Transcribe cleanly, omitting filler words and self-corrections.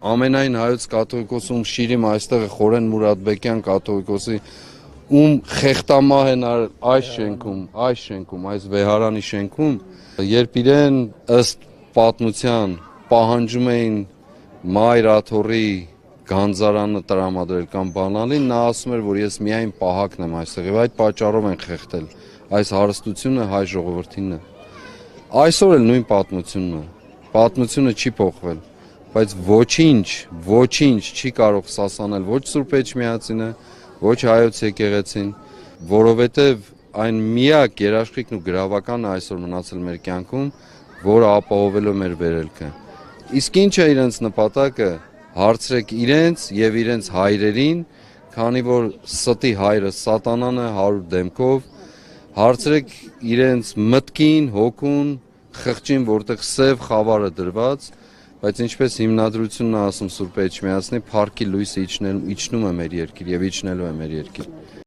Ամենայն հայոց կաթողիկոսում շիրիմ այստեղ Խորեն Մուրադբեկյան կաթողիկոսի ում խեղտամահ են այս շենքում, այս վեհարանի շենքում, երբ իրեն ըստ պատմության պահանջում էին Մայր Աթոռի գանձարանը տրամադրել կամ բանալին, նա ասում էր, որ ես միայն պահակն եմ այստեղ եւ այդ պատճառով են խեղդել այս հարստությունը հայ ժողովրդին է։ Այսօր էլ նույն պատմությունը չի փոխվել, բայց ոչինչ չի կարող սասանել ոչ Սուրբ Էջմիածինը, ոչ հայոց եկեղեցին, որովհետև այն միակ երաշխիքն ու գրավականը այսօր մնացել մեր կյանքում, որը ապահովելու մեր վերելքը։ Իսկ ինչ է իրենց նպատակը, հարցրեք իրենց եւ իրենց հայրերին, քանի որ ստի հայրը սատանան է 100 դեմքով, հարցրեք իրենց մտքին, հոգուն, խղճին, որտեղ սև խավարը դրված, բայց ինչպես հիմնադրությունն է ասում Սուրբ Էջմիածնի, փառքի լույսը իջնում է մեր երկիր եւ իջնելու է մեր երկիր։